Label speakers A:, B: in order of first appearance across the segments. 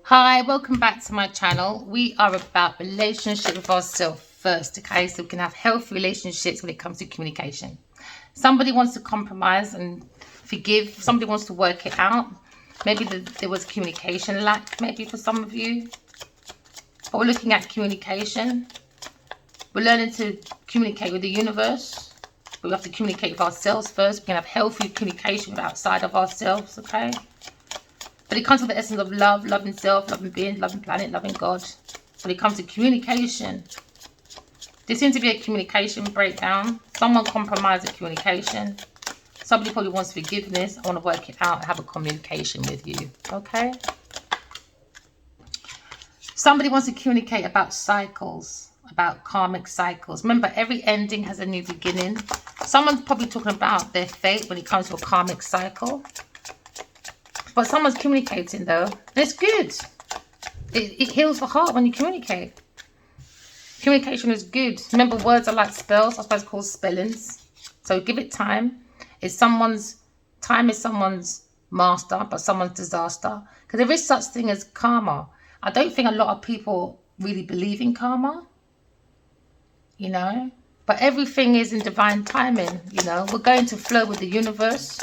A: Hi, welcome back to my channel. We are about relationship with ourselves first, okay? So we can have healthy relationships when it comes to communication. Somebody wants to compromise and forgive. Somebody wants to work it out. Maybe there was communication lack, maybe for some of you. But we're looking at communication. We're learning to communicate with the universe. But we have to communicate with ourselves first. We can have healthy communication with outside of ourselves, okay? But it comes with the essence of love, loving self, loving being, loving planet, loving God. When it comes to communication, there seems to be a communication breakdown. Someone compromised at communication. Somebody probably wants forgiveness. I want to work it out and have a communication with you. Okay? Somebody wants to communicate about cycles, about karmic cycles. Remember, every ending has a new beginning. Someone's probably talking about their fate when it comes to a karmic cycle. But someone's communicating though. And it's good. It heals the heart when you communicate. Communication is good. Remember, words are like spells. That's why it's called spellings. So give it time. Time is someone's master, but someone's disaster. Because there is such thing as karma. I don't think a lot of people really believe in karma. You know. But everything is in divine timing. You know. We're going to flow with the universe.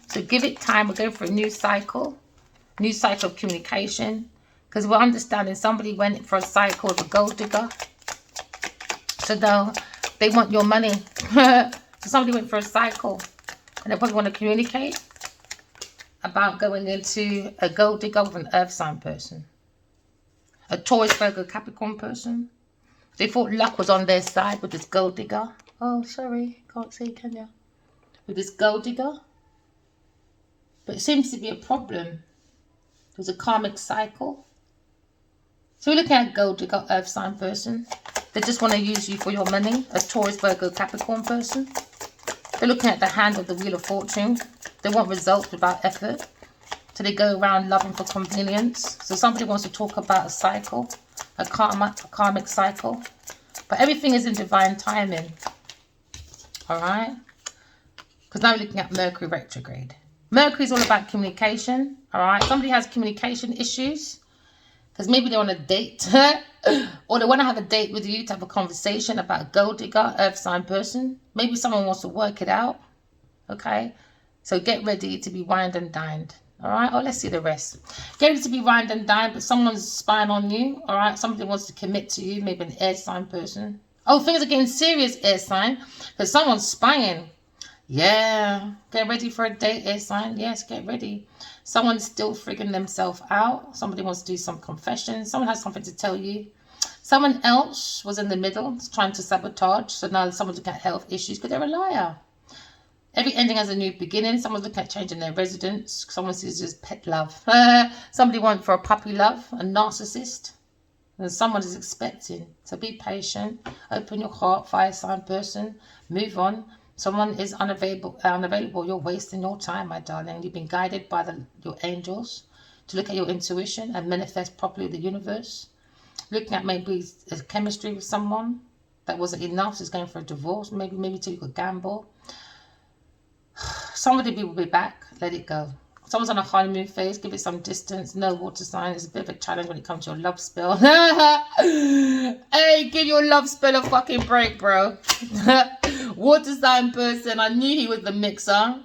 A: So give it time. We're going for a new cycle of communication. Because we're understanding somebody went for a cycle of a gold digger. So now they want your money. So somebody went for a cycle. And they probably want to communicate about going into a gold digger with an earth sign person. A Taurus, Virgo, Capricorn person. They thought luck was on their side with this gold digger. Oh, sorry. Can't see, can you? With this gold digger. But it seems to be a problem. There's a karmic cycle. So we're looking at gold digger, earth sign person. They just want to use you for your money. A Taurus, Virgo, Capricorn person. They're looking at the hand of the Wheel of Fortune. They want results without effort. So they go around loving for convenience. So somebody wants to talk about a cycle. A karmic cycle. But everything is in divine timing. Alright? Because now we're looking at Mercury retrograde. Mercury is all about communication. Alright? Somebody has communication issues. Because maybe they're on a date. Or they want to have a date with you to have a conversation about a gold digger, earth sign person. Maybe someone wants to work it out. Okay? So get ready to be wined and dined. Alright? Oh, let's see the rest. Get ready to be wined and dined, but someone's spying on you. Alright? Somebody wants to commit to you. Maybe an air sign person. Oh, things are getting serious, air sign. Because someone's spying. Yeah. Get ready for a date, air sign. Yes, get ready. Someone's still figuring themselves out. Somebody wants to do some confession. Someone has something to tell you. Someone else was in the middle trying to sabotage. So now someone's looking at health issues because they're a liar. Every ending has a new beginning. Someone's looking at changing their residence. Someone sees this pet love. Somebody went for a puppy love. A narcissist. And someone is expecting. So be patient. Open your heart. Fire sign person. Move on. Someone is unavailable. You're wasting your time, my darling. You've been guided by your angels to look at your intuition and manifest properly the universe. Looking at maybe a chemistry with someone that wasn't enough. So it's going for a divorce. Maybe till you could gamble. Somebody will be back. Let it go. Someone's on a honeymoon phase. Give it some distance. No water sign. It's a bit of a challenge when it comes to your love spell. Hey, give your love spell a fucking break, bro. Water sign person. I knew he was the mixer.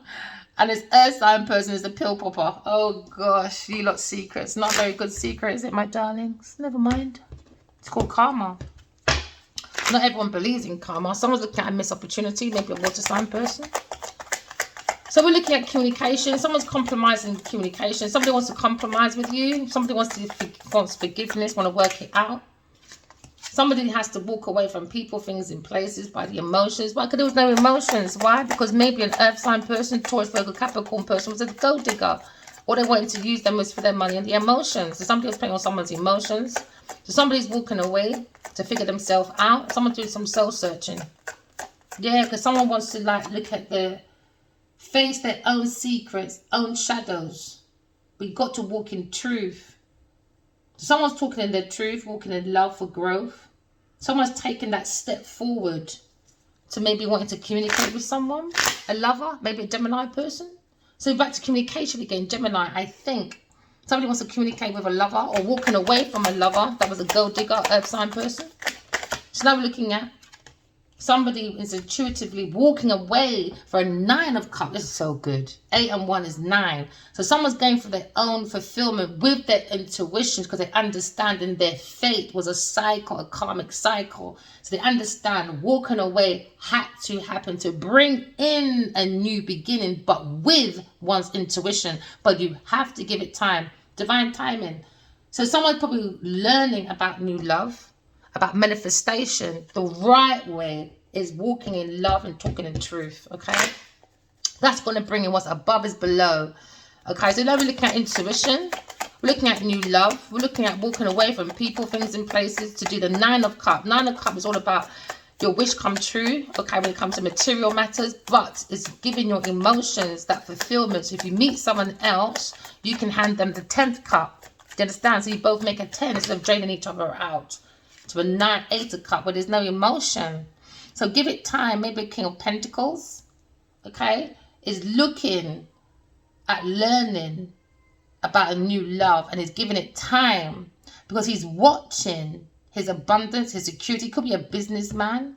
A: And this earth sign person is the pill popper. Oh, gosh. You lot secrets. Not very good secret, is it, my darlings? Never mind. It's called karma. Not everyone believes in karma. Someone's looking at a missed opportunity. Maybe a water sign person. So we're looking at communication. Someone's compromising communication. Somebody wants to compromise with you. Somebody wants forgiveness, want to work it out. Somebody has to walk away from people, things, and places by the emotions. Why? Because there was no emotions. Why? Because maybe an earth sign person, Taurus, Virgo, Capricorn person was a gold digger. All they wanted to use them was for their money and the emotions. So somebody was playing on someone's emotions. So somebody's walking away to figure themselves out. Someone's doing some soul searching. Yeah, because someone wants to look at face their own secrets, own shadows. But you've got to walk in truth. Someone's talking in their truth, walking in love for growth. Someone's taking that step forward to maybe wanting to communicate with someone, a lover, maybe a Gemini person. So back to communication again, Gemini, I think Somebody wants to communicate with a lover or walking away from a lover that was a gold digger, earth sign person. So now we're looking at somebody is intuitively walking away for a 9 of cups. This is so good. 8 and 1 is 9. So someone's going for their own fulfillment with their intuitions because they understand in their fate was a cycle, a karmic cycle. So they understand walking away had to happen to bring in a new beginning, but with one's intuition. But you have to give it time, divine timing. So someone's probably learning about new love, about manifestation. The right way is walking in love and talking in truth, okay? That's going to bring in what's above is below, okay? So now we're looking at intuition. We're looking at new love. We're looking at walking away from people, things, and places to do the 9 of cups. 9 of cups is all about your wish come true, okay, when it comes to material matters, but it's giving your emotions that fulfillment. So if you meet someone else, you can hand them the 10th cup. Do you understand? So you both make a 10 instead of draining each other out. To a 9, 8 of cup where there's no emotion. So give it time. Maybe a King of Pentacles, okay, is looking at learning about a new love and is giving it time because he's watching his abundance, his security. He could be a businessman.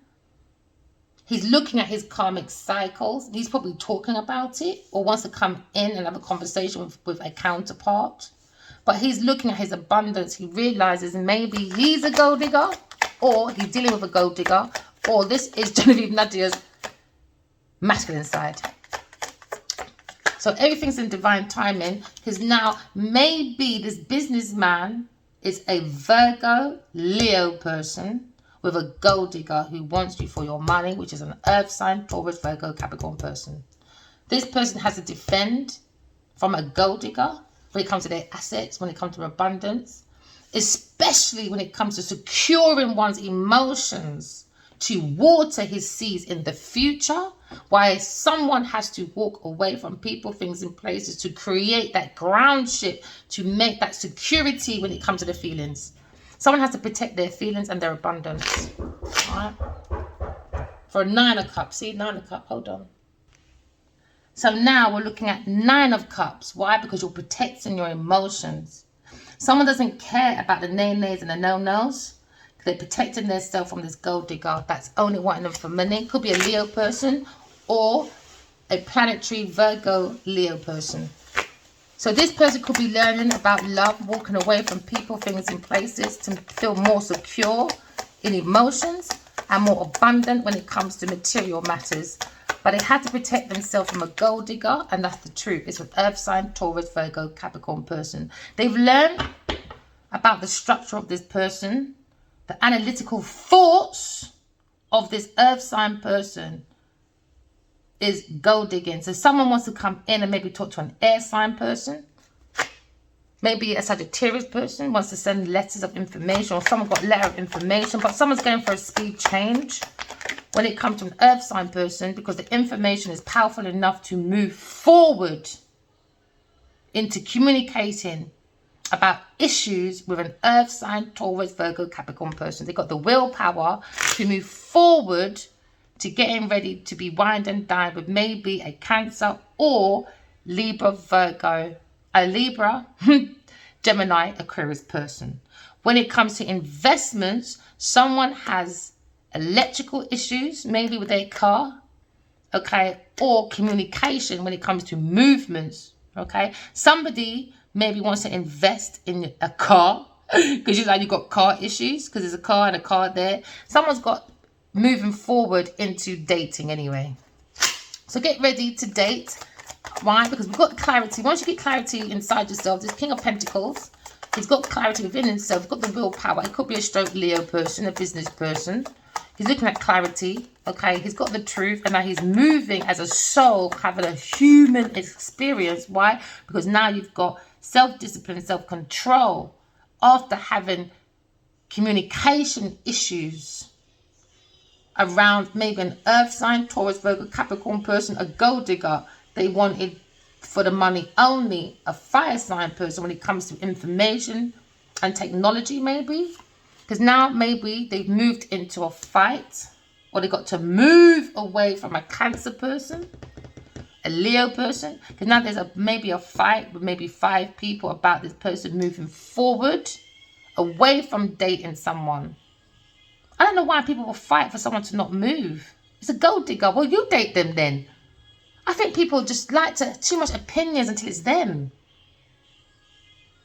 A: He's looking at his karmic cycles. He's probably talking about it or wants to come in and have a conversation with a counterpart. But he's looking at his abundance. He realizes maybe he's a gold digger or he's dealing with a gold digger or this is Genevieve Nadia's masculine side. So everything's in divine timing because now maybe this businessman is a Virgo, Leo person with a gold digger who wants you for your money, which is an earth sign, Taurus, Virgo, Capricorn person. This person has to defend from a gold digger when it comes to their assets, when it comes to abundance, especially when it comes to securing one's emotions to water his seeds in the future, while someone has to walk away from people, things, and places to create that groundship, to make that security when it comes to the feelings. Someone has to protect their feelings and their abundance. All right? For a 9 of cups. See, 9 of cups. Hold on. So now we're looking at 9 of cups. Why? Because you're protecting your emotions. Someone doesn't care about the nay-nays and the no-nos. They're protecting themselves from this gold digger that's only wanting them for money. Could be a Leo person or a planetary Virgo Leo person. So this person could be learning about love, walking away from people, things, and places to feel more secure in emotions and more abundant when it comes to material matters. But they had to protect themselves from a gold digger, and that's the truth. It's with earth sign, Taurus, Virgo, Capricorn person. They've learned about the structure of this person, the analytical thoughts of this earth sign person is gold digging. So someone wants to come in and maybe talk to an air sign person. Maybe a Sagittarius person wants to send letters of information, or someone got a letter of information, but someone's going for a speed change when it comes to an earth sign person because the information is powerful enough to move forward into communicating about issues with an earth sign, Taurus, Virgo, Capricorn person. They've got the willpower to move forward to getting ready to be wined and dined with maybe a Cancer or Libra, Virgo, a Libra, Gemini, Aquarius person. When it comes to investments, someone has electrical issues, maybe with their car, okay, or communication when it comes to movements, okay. Somebody maybe wants to invest in a car because you've got car issues because there's a car and a car there. Someone's got moving forward into dating anyway. So get ready to date. Why? Because we've got clarity. Once you get clarity inside yourself, this King of Pentacles, he's got clarity within himself. He's got the willpower. It could be a stroke Leo person, a business person. He's looking at clarity, okay? He's got the truth, and now he's moving as a soul, having a human experience. Why? Because now you've got self-discipline, self-control after having communication issues around maybe an earth sign, Taurus, Virgo, Capricorn person, a gold digger. They wanted for the money only, a fire sign person when it comes to information and technology maybe. Because now maybe they've moved into a fight or they got to move away from a Cancer person, a Leo person, because now there's maybe a fight with maybe 5 people about this person moving forward away from dating someone. I don't know why people will fight for someone to not move. It's a gold digger. Well, you date them then. I think people just like too much opinions until it's them.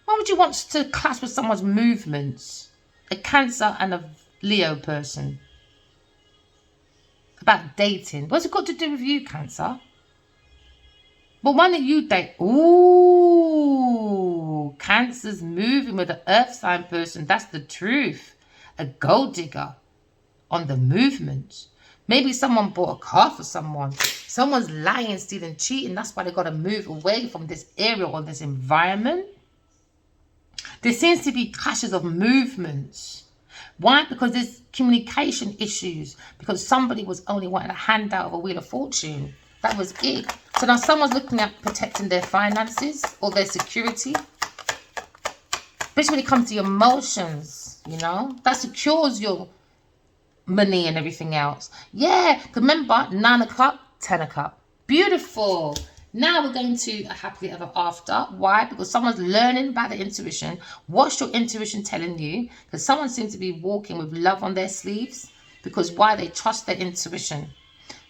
A: Why would you want to clash with someone's movements? A Cancer and a Leo person. About dating. What's it got to do with you, Cancer? But why don't you date? Ooh, Cancer's moving with an earth sign person. That's the truth. A gold digger on the movement. Maybe someone bought a car for someone. Someone's lying, stealing, cheating. That's why they got to move away from this area or this environment. There seems to be clashes of movements. Why? Because there's communication issues. Because somebody was only wanting a handout of a Wheel of Fortune. That was it. So now someone's looking at protecting their finances or their security. Especially when it comes to your emotions, you know. That secures your money and everything else. Yeah, remember, 9 o'clock, 10 o'clock. Beautiful. Now we're going to a happily ever after. Why? Because someone's learning about their intuition. What's your intuition telling you? Because someone seems to be walking with love on their sleeves. Because why? They trust their intuition.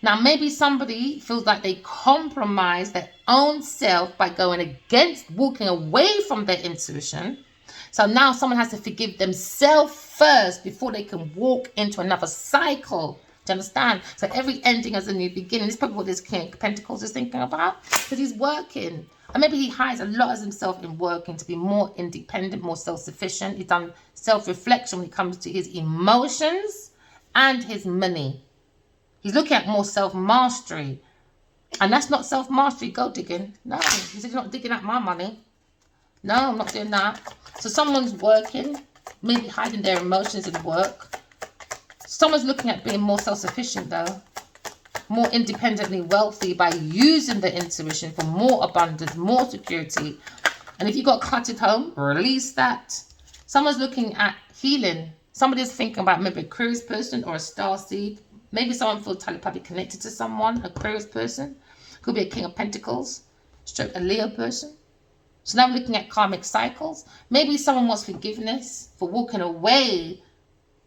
A: Now, maybe somebody feels like they compromise their own self by going against, walking away from their intuition. So now someone has to forgive themselves first before they can walk into another cycle. Do you understand? So every ending has a new beginning. This is probably what this King of Pentacles is thinking about. Because he's working. And maybe he hides a lot of himself in working to be more independent, more self-sufficient. He's done self-reflection when it comes to his emotions and his money. He's looking at more self-mastery. And that's not self-mastery, gold digging. No, he said, you're not digging at my money. No, I'm not doing that. So someone's working, maybe hiding their emotions in work. Someone's looking at being more self-sufficient though. More independently wealthy by using the intuition for more abundance, more security. And if you got cluttered home, release that. Someone's looking at healing. Somebody's thinking about maybe a Aquarius person or a star seed. Maybe someone feels telepathically connected to someone, Aquarius person. Could be a King of Pentacles, stroke a Leo person. So now we're looking at karmic cycles. Maybe someone wants forgiveness for walking away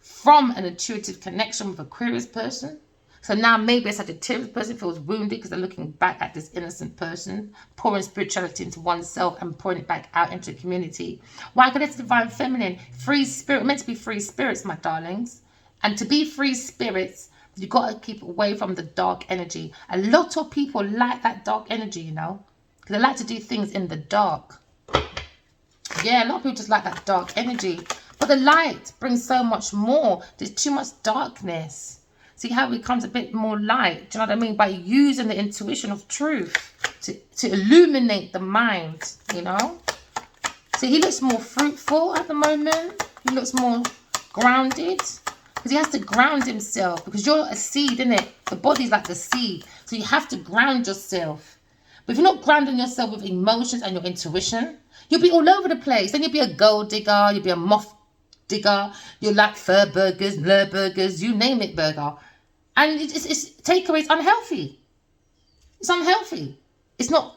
A: from an intuitive connection with an Aquarius person. So now maybe a Sagittarius person feels wounded because they're looking back at this innocent person, pouring spirituality into oneself and pouring it back out into the community. Why? Because it's divine feminine, free spirit. We're meant to be free spirits, my darlings. And to be free spirits, you've got to keep away from the dark energy. A lot of people like that dark energy, you know, because they like to do things in the dark. Yeah, a lot of people just like that dark energy. But the light brings so much more. There's too much darkness. See how it becomes a bit more light? Do you know what I mean? By using the intuition of truth to illuminate the mind, you know? See, he looks more fruitful at the moment. He looks more grounded. Because he has to ground himself. Because you're a seed, innit? The body's like the seed. So you have to ground yourself. But if you're not grounding yourself with emotions and your intuition, you'll be all over the place. Then you'll be a gold digger. You'll be a moth digger. You'll like fur burgers, blur burgers, you name it burger. And it's takeaway is unhealthy. It's unhealthy. It's not,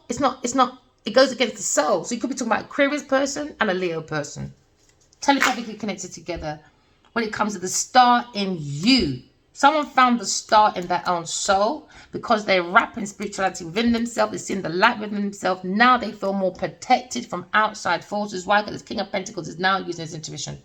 A: it goes against the soul. So you could be talking about a Aquarius person and a Leo person. Telepathically connected together. When it comes to the star in you. Someone found the star in their own soul because they're wrapping spirituality within themselves. They're seeing the light within themselves. Now they feel more protected from outside forces. Why? Because this King of Pentacles is now using his intuition.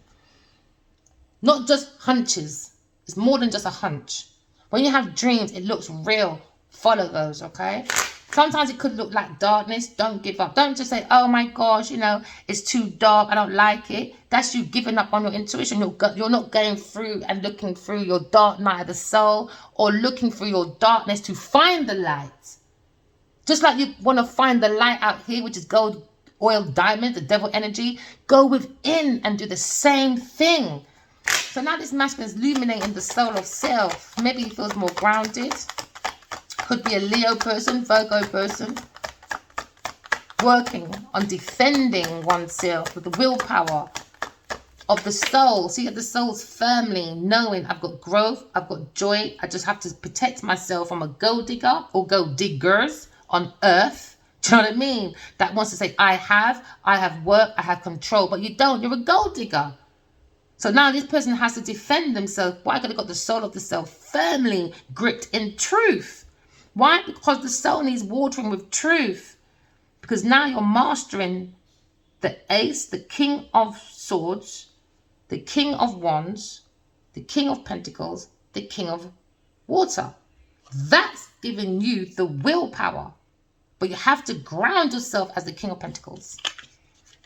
A: Not just hunches. It's more than just a hunch. When you have dreams, it looks real. Follow those, okay? Sometimes it could look like darkness. Don't give up. Don't just say, oh my gosh, you know, it's too dark. I don't like it. That's you giving up on your intuition. You're not going through and looking through your dark night of the soul or looking through your darkness to find the light. Just like you want to find the light out here, which is gold, oil, diamond, the devil energy. Go within and do the same thing. So now this masculine is illuminating the soul of self. Maybe he feels more grounded. Could be a Leo person, Virgo person. Working on defending oneself with the willpower of the soul. See, the soul's firmly knowing I've got growth, I've got joy. I just have to protect myself from a gold digger or gold diggers on earth. Do you know what I mean? That wants to say, I have work, I have control, but you don't. You're a gold digger. So now this person has to defend themselves. Why? Because they've got the soul of the self firmly gripped in truth. Why? Because the soul needs watering with truth. Because now you're mastering the ace, the king of swords, the king of wands, the king of pentacles, the king of water. That's giving you the willpower. But you have to ground yourself as the king of pentacles.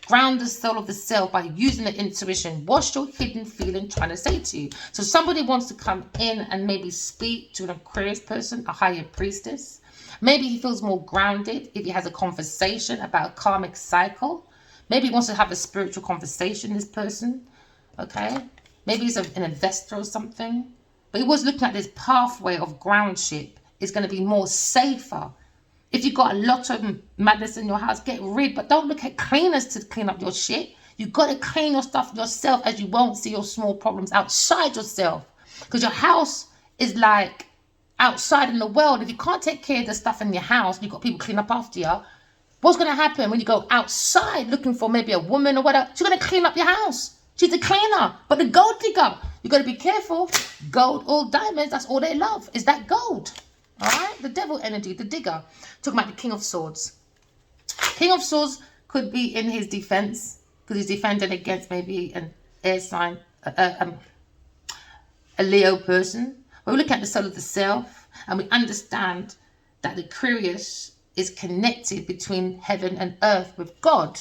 A: Ground the soul of the self by using the intuition. What's your hidden feeling trying to say to you? So somebody wants to come in and maybe speak to an Aquarius person, a higher priestess. Maybe he feels more grounded if he has a conversation about a karmic cycle. Maybe he wants to have a spiritual conversation, this person. Okay? Maybe he's an investor or something. But he was looking at this pathway of groundship. It's going to be more safer. If you've got a lot of madness in your house, get rid. But don't look at cleaners to clean up your shit. You've got to clean your stuff yourself, as you won't see your small problems outside yourself. Because your house is like outside in the world. If you can't take care of the stuff in your house, you've got people clean up after you. What's going to happen when you go outside looking for maybe a woman or whatever? She's going to clean up your house. She's a cleaner. But the gold digger, you've got to be careful. Gold, all diamonds, that's all they love, is that gold. All right? The devil energy, the digger. Talking about the king of swords. King of swords could be in his defense because he's defending against maybe an air sign, a Leo person. But we look at the soul of the self and we understand that the Aquarius is connected between heaven and earth with God.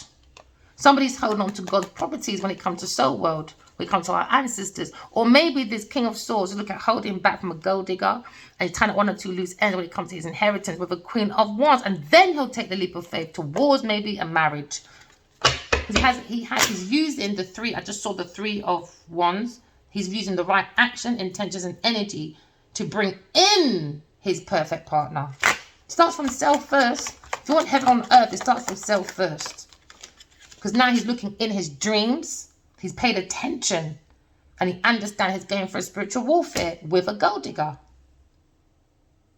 A: Somebody's holding on to God's properties when it comes to soul world, when it comes to our ancestors. Or maybe this king of swords, look at holding back from a gold digger and he's tying up one or two loose ends when it comes to his inheritance with a queen of wands. And then he'll take the leap of faith towards maybe a marriage. Because he's using the three, I just saw the 3 of wands. He's using the right action, intentions and energy to bring in his perfect partner. It starts from self first. If you want heaven on earth, it starts from self first. Because now he's looking in his dreams. He's paid attention. And he understands he's going for a spiritual warfare with a gold digger.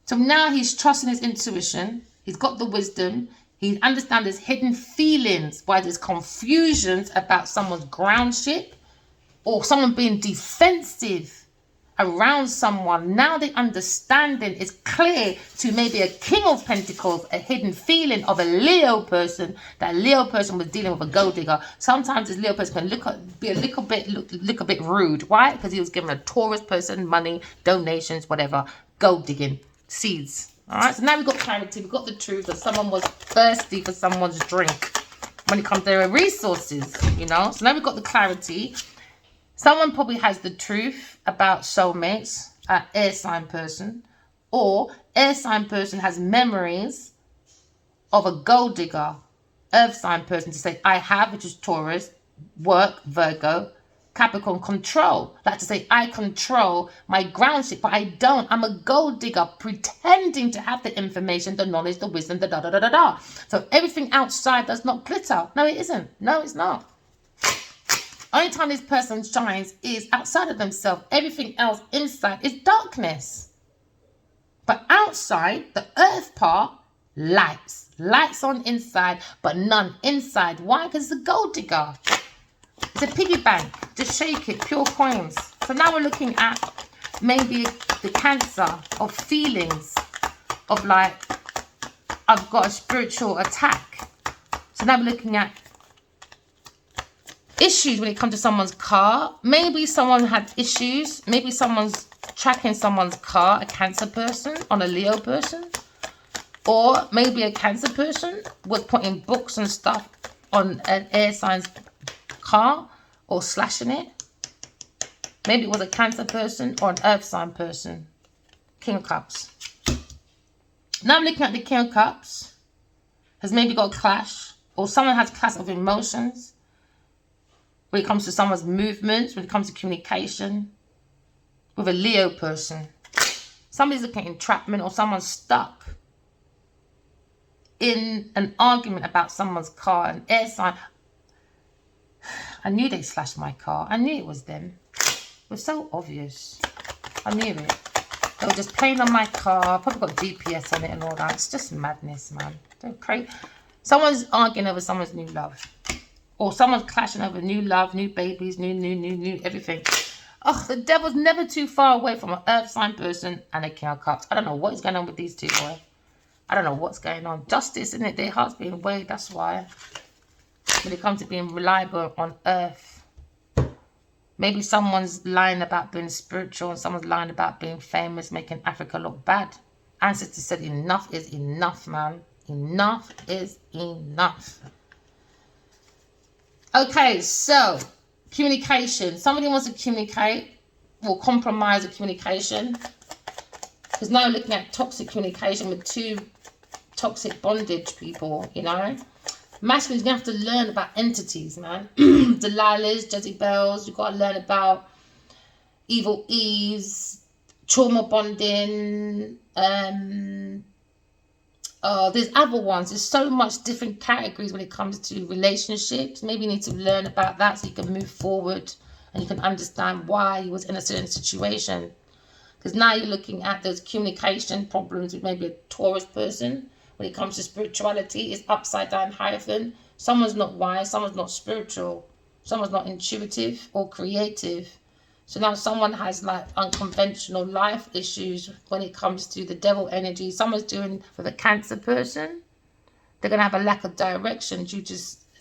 A: So now he's trusting his intuition. He's got the wisdom. He understands his hidden feelings. Why there's confusions about someone's groundship. Or someone being defensive around someone. Now the understanding is clear to maybe a king of pentacles, a hidden feeling of a Leo person. That Leo person was dealing with a gold digger. Sometimes this Leo person can be a little bit rude. Why? Because he was giving a Taurus person money, donations, whatever, gold digging, seeds. All right, so now we've got clarity. We've got the truth that someone was thirsty for someone's drink when it comes to their resources, you know. So now we've got the clarity. Someone probably has the truth about soulmates, an air sign person, or air sign person has memories of a gold digger, earth sign person to say, I have, which is Taurus, work, Virgo, Capricorn, control. Like to say, I control my groundship, but I don't. I'm a gold digger pretending to have the information, the knowledge, the wisdom, the da-da-da-da-da. So everything outside does not glitter. No, it isn't. No, it's not. Only time this person shines is outside of themselves. Everything else inside is darkness. But outside, the earth part, lights. Lights on inside, but none inside. Why? Because it's a gold digger. It's a piggy bank. Just shake it. Pure coins. So now we're looking at maybe the cancer of feelings of like, I've got a spiritual attack. So now we're looking at issues when it comes to someone's car. Maybe someone had issues. Maybe someone's tracking someone's car, a Cancer person on a Leo person. Or maybe a Cancer person was putting books and stuff on an air sign's car or slashing it. Maybe it was a Cancer person or an earth sign person. King of Cups. Now I'm looking at the King of Cups. Has maybe got a clash. Or someone has a clash of emotions. When it comes to someone's movements, when it comes to communication, with a Leo person. Somebody's looking at entrapment or someone's stuck in an argument about someone's car, an air sign. I knew they slashed my car. I knew it was them. It was so obvious. I knew it. They were just playing on my car. Probably got GPS on it and all that. It's just madness, man. They're crazy. Someone's arguing over someone's new love. Or someone's clashing over new love, new babies, new everything. Oh, the devil's never too far away from an earth sign person and a King of Cups. I don't know what is going on with these two, boy. I don't know what's going on. Justice, isn't it? Their heart's being weighed, that's why. When it comes to being reliable on earth. Maybe someone's lying about being spiritual and someone's lying about being famous, making Africa look bad. Ancestors said enough is enough, man. Enough is enough. Okay, so communication. Somebody wants to communicate or compromise a communication. Because now we're looking at toxic communication with two toxic bondage people, you know. Masculines, you have to learn about entities, man. Delilahs, Jezebels, you've got to learn about evil Eves, trauma bonding, there's other ones. There's so much different categories when it comes to relationships. Maybe you need to learn about that so you can move forward and you can understand why you was in a certain situation. Because now you're looking at those communication problems with maybe a Taurus person. When it comes to spirituality, it's upside down hyphen. Someone's not wise, someone's not spiritual, someone's not intuitive or creative. So now someone has like unconventional life issues when it comes to the devil energy. Someone's doing with a Cancer person. They're going to have a lack of direction due to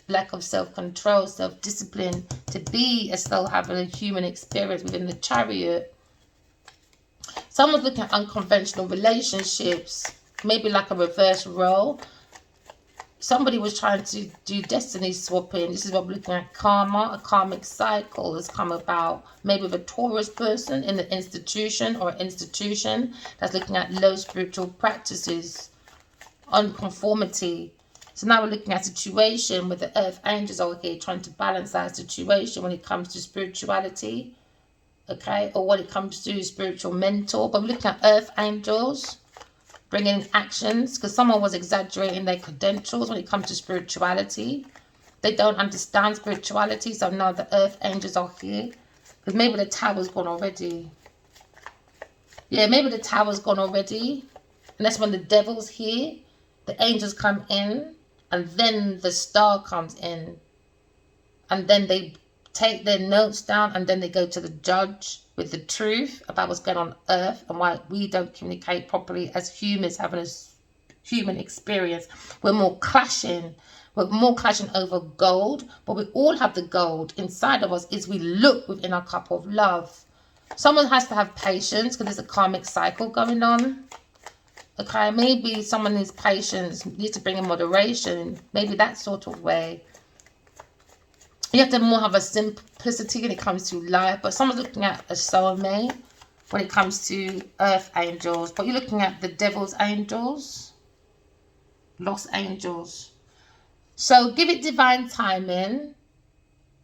A: lack of self-control, self-discipline, to be as though having a human experience within the Chariot. Someone's looking at unconventional relationships, maybe like a reverse role. Somebody was trying to do destiny swapping. This is what we're looking at. Karma, a karmic cycle has come about. Maybe with a Taurus person in the institution or institution that's looking at low spiritual practices, unconformity. So now we're looking at a situation with the earth angels over here trying to balance that situation when it comes to spirituality. Okay, or when it comes to spiritual mentor. But we're looking at earth angels bringing in actions, because someone was exaggerating their credentials when it comes to spirituality. They don't understand spirituality, so now the earth angels are here. Because maybe the tower's gone already. Yeah, maybe the tower's gone already. And that's when the devil's here. The angels come in, and then the star comes in. And then they take their notes down, and then they go to the judge with the truth about what's going on earth and why we don't communicate properly as humans having a human experience. We're more clashing over gold, but we all have the gold inside of us is we look within our cup of love. Someone has to have patience because there's a karmic cycle going on. Okay, maybe someone needs patience, needs to bring in moderation, maybe that sort of way. You have to more have a simplicity when it comes to life. But someone's looking at a soulmate when it comes to earth angels. But you're looking at the devil's angels. Lost angels. So give it divine timing.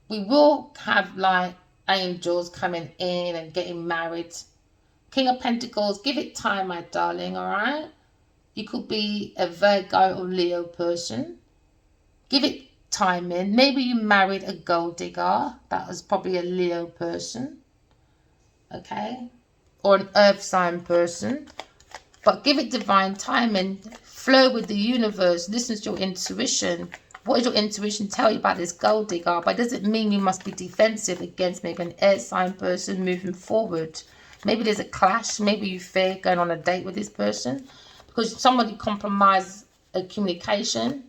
A: We will have like angels coming in and getting married. King of Pentacles, give it time, my darling, alright? You could be a Virgo or Leo person. Give it timing. Maybe you married a gold digger. That was probably a Leo person. Okay? Or an earth sign person. But give it divine timing. Flow with the universe. Listen to your intuition. What does your intuition tell you about this gold digger? But it doesn't mean you must be defensive against maybe an air sign person moving forward. Maybe there's a clash. Maybe you fear going on a date with this person. Because somebody compromised a communication.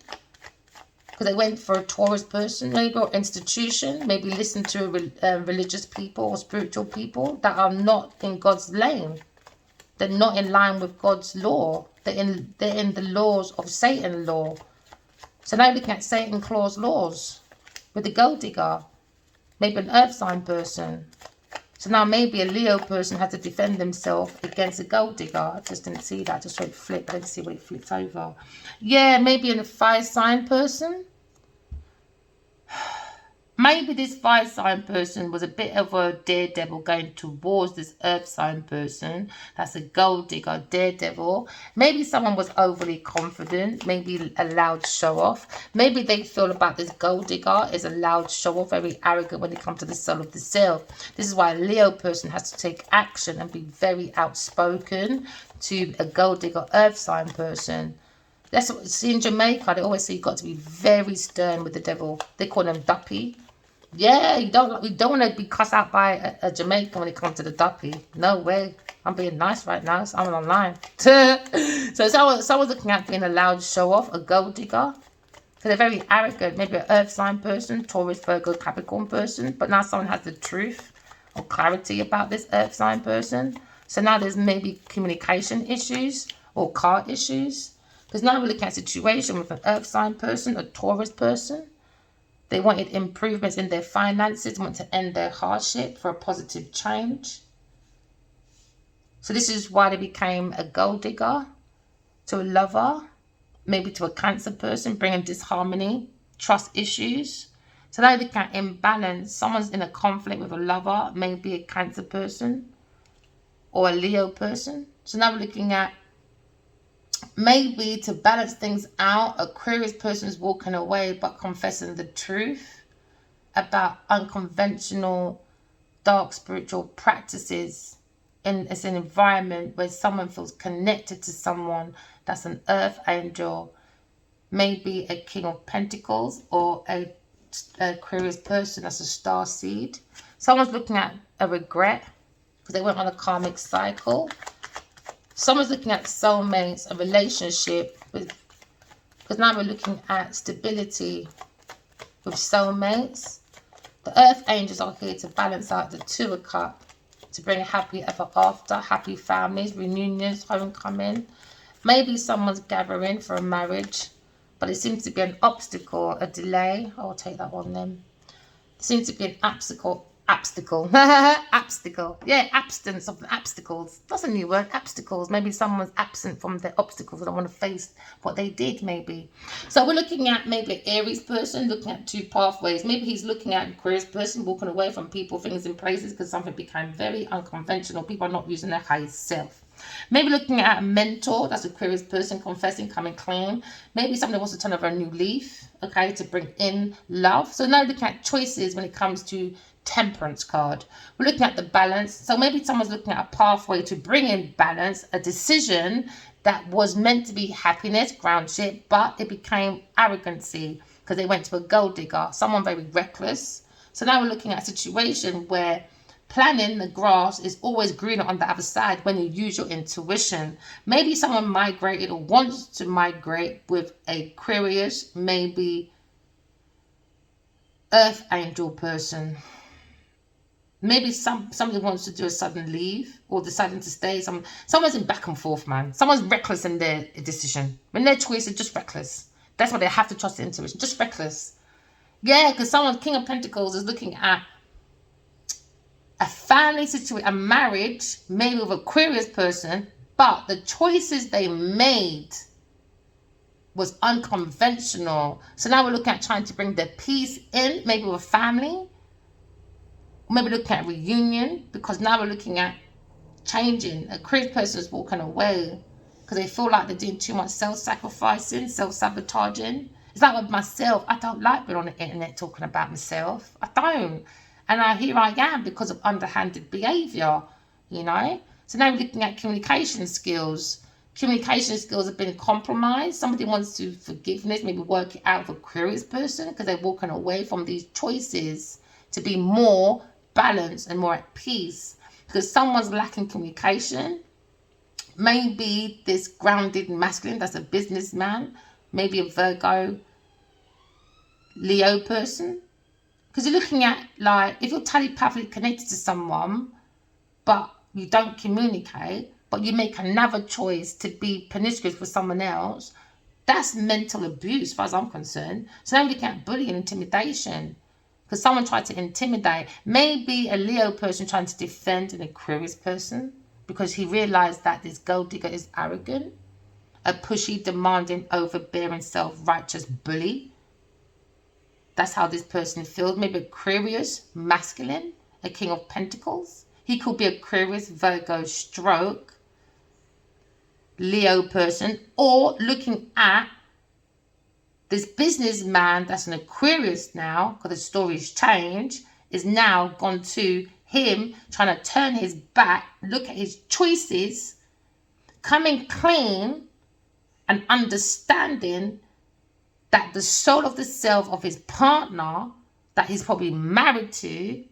A: Because they went for a Taurus person, maybe, or institution. Maybe listen to religious people or spiritual people that are not in God's lane. They're not in line with God's law. They're in the laws of Satan law. So now looking at Satan clause laws with the gold digger. Maybe an earth sign person. So now maybe a Leo person has to defend themselves against a gold digger. I just didn't see that. I just saw it flip. I didn't see what it flipped over. Yeah, maybe a fire sign person. Maybe this fire sign person was a bit of a daredevil going towards this earth sign person. That's a gold digger, daredevil. Maybe someone was overly confident, maybe a loud show off. Maybe they feel about this gold digger is a loud show off, very arrogant when it comes to the soul of the self. This is why a Leo person has to take action and be very outspoken to a gold digger earth sign person. That's what see in Jamaica. They always say you got to be very stern with the devil. They call them duppy. Yeah, we don't want to be cussed out by a Jamaican when it comes to the duppy. No way. I'm being nice right now. So I'm online. So someone's looking at being a loud show off, a gold digger. So they're very arrogant. Maybe an earth sign person, Taurus, Virgo, Capricorn person. But now someone has the truth or clarity about this earth sign person. So now there's maybe communication issues or car issues. Because now we're looking at a situation with an earth sign person, a Taurus person. They wanted improvements in their finances, want to end their hardship for a positive change. So this is why they became a gold digger to a lover, maybe to a Cancer person, bringing disharmony, trust issues. So now they can imbalance. Someone's in a conflict with a lover, maybe a Cancer person or a Leo person. So now we're looking at maybe to balance things out, Aquarius person is walking away but confessing the truth about unconventional dark spiritual practices in it's an environment where someone feels connected to someone that's an earth angel, maybe a King of Pentacles or a Aquarius person that's a star seed. Someone's looking at a regret because they went on a karmic cycle. Someone's looking at soulmates, a relationship with, because now we're looking at stability with soulmates. The earth angels are here to balance out the Two of Cups, to bring happy ever after, happy families, reunions, homecoming. Maybe someone's gathering for a marriage, but it seems to be an obstacle, a delay. I'll take that one then. It seems to be an obstacle. Yeah, absence of the obstacles. That's a new word, obstacles. Maybe someone's absent from their obstacles. They don't want to face what they did, maybe. So we're looking at maybe an Aries person, looking at two pathways. Maybe he's looking at an Aquarius person, walking away from people, things, and places because something became very unconventional. People are not using their highest self. Maybe looking at a mentor, that's an Aquarius person, confessing, coming clean. Maybe somebody wants to turn over a new leaf, okay, to bring in love. So now looking at choices when it comes to Temperance card. We're looking at the balance. So maybe someone's looking at a pathway to bring in balance, a decision that was meant to be happiness, groundship, but it became arrogancy because they went to a gold digger, someone very reckless. So now we're looking at a situation where planning the grass is always greener on the other side when you use your intuition. Maybe someone migrated or wants to migrate with Aquarius, maybe earth angel person. Maybe somebody wants to do a sudden leave or deciding to stay. Someone's in back and forth, man. Someone's reckless in their decision. When their choice is just reckless. That's why they have to trust the intuition. Just reckless. Yeah, because someone, King of Pentacles, is looking at a family situation, a marriage, maybe with an Aquarius person, but the choices they made was unconventional. So now we're looking at trying to bring the peace in, maybe with a family. Maybe looking at reunion, because now we're looking at changing. A Aquarius person is walking away because they feel like they're doing too much self-sacrificing, self-sabotaging. It's like with myself. I don't like being on the internet talking about myself. I don't. And here I am because of underhanded behaviour, you know. So now we're looking at communication skills. Communication skills have been compromised. Somebody wants to forgiveness, maybe work it out with an Aquarius person because they're walking away from these choices to be more balanced and more at peace because someone's lacking communication. Maybe this grounded masculine that's a businessman, maybe a Virgo Leo person, because you're looking at, like, if you're telepathically connected to someone but you don't communicate, but you make another choice to be promiscuous with someone else, that's mental abuse as far as I'm concerned. So now we're looking at bullying and intimidation. Because someone tried to intimidate, maybe a Leo person trying to defend an Aquarius person because he realized that this gold digger is arrogant, a pushy, demanding, overbearing, self-righteous bully That's how this person feels. Maybe Aquarius, masculine, a King of Pentacles. He could be Aquarius, Virgo, stroke, Leo person. Or looking at this businessman that's an Aquarius now, because the story's changed, is now gone to him trying to turn his back, look at his choices, coming clean and understanding that the soul of the self of his partner that he's probably married to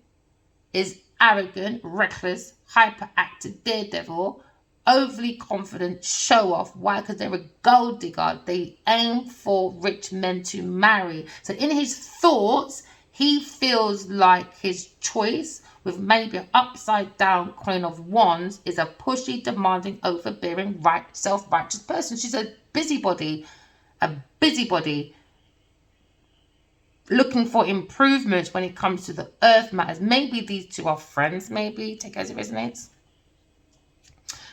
A: is arrogant, reckless, hyperactive, daredevil, overly confident, show off. Why? Because they're a gold digger. They aim for rich men to marry. So in his thoughts, he feels like his choice with maybe an upside down Queen of Wands is a pushy, demanding, overbearing, self-righteous person. She's a busybody, looking for improvements when it comes to the earth matters. Maybe these two are friends, maybe, take it as it resonates.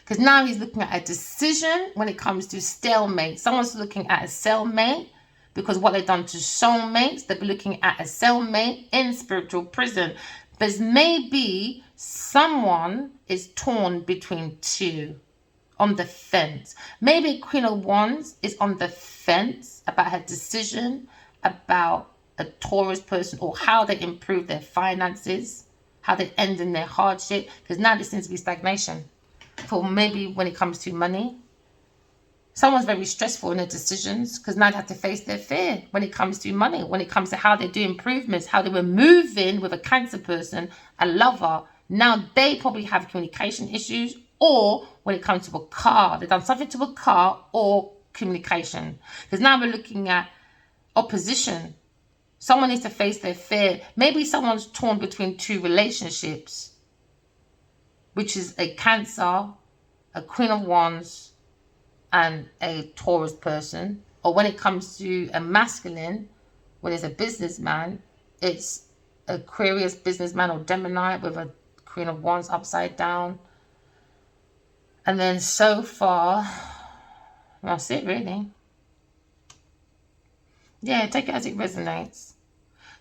A: Because now he's looking at a decision when it comes to stalemate. Someone's looking at a cellmate because what they've done to soulmates, they'll be looking at a cellmate in spiritual prison. There's maybe someone is torn between two, on the fence. Maybe Queen of Wands is on the fence about her decision about a Taurus person, or how they improve their finances, how they end in their hardship, because now there seems to be stagnation. For maybe when it comes to money, someone's very stressful in their decisions because now they have to face their fear when it comes to money, when it comes to how they do improvements, how they were moving with a Cancer person, a lover. Now they probably have communication issues, or when it comes to a car, they've done something to a car or communication. Because now we're looking at opposition. Someone needs to face their fear. Maybe someone's torn between two relationships, which is a Cancer, a Queen of Wands, and a Taurus person. Or when it comes to a masculine, when it's a businessman, it's Aquarius businessman or Gemini with a Queen of Wands upside down. And then so far, that's it really. Yeah, take it as it resonates.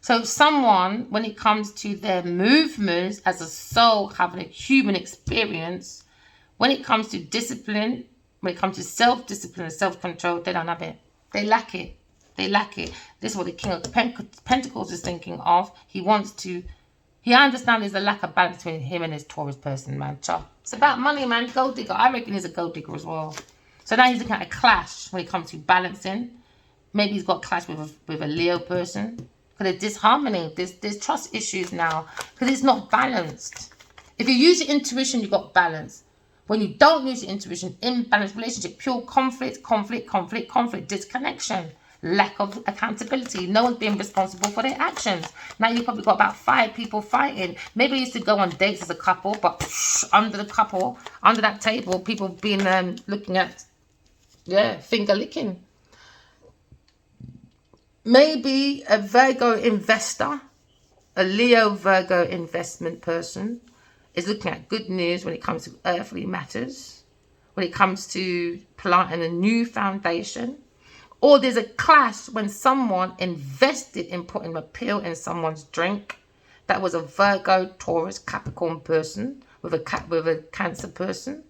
A: So someone, when it comes to their movements as a soul, having a human experience, when it comes to discipline, when it comes to self-discipline and self-control, they don't have it. They lack it. They lack it. This is what the King of Pentacles is thinking of. He understands there's a lack of balance between him and his Taurus person, man. It's about money, man. Gold digger. I reckon he's a gold digger as well. So now he's looking at a clash when it comes to balancing. Maybe he's got a clash with a Leo person. Because there's disharmony. There's trust issues now. Because it's not balanced. If you use your intuition, you've got balance. When you don't use your intuition, imbalanced relationship, pure conflict, disconnection, lack of accountability. No one's being responsible for their actions. Now you've probably got about 5 people fighting. Maybe you used to go on dates as a couple, but under that table, people been looking at, finger licking. Maybe a Virgo investor, a Leo Virgo investment person is looking at good news when it comes to earthly matters, when it comes to planting a new foundation. Or there's a clash when someone invested in putting a pill in someone's drink. That was a Virgo, Taurus, Capricorn person with a Cancer person.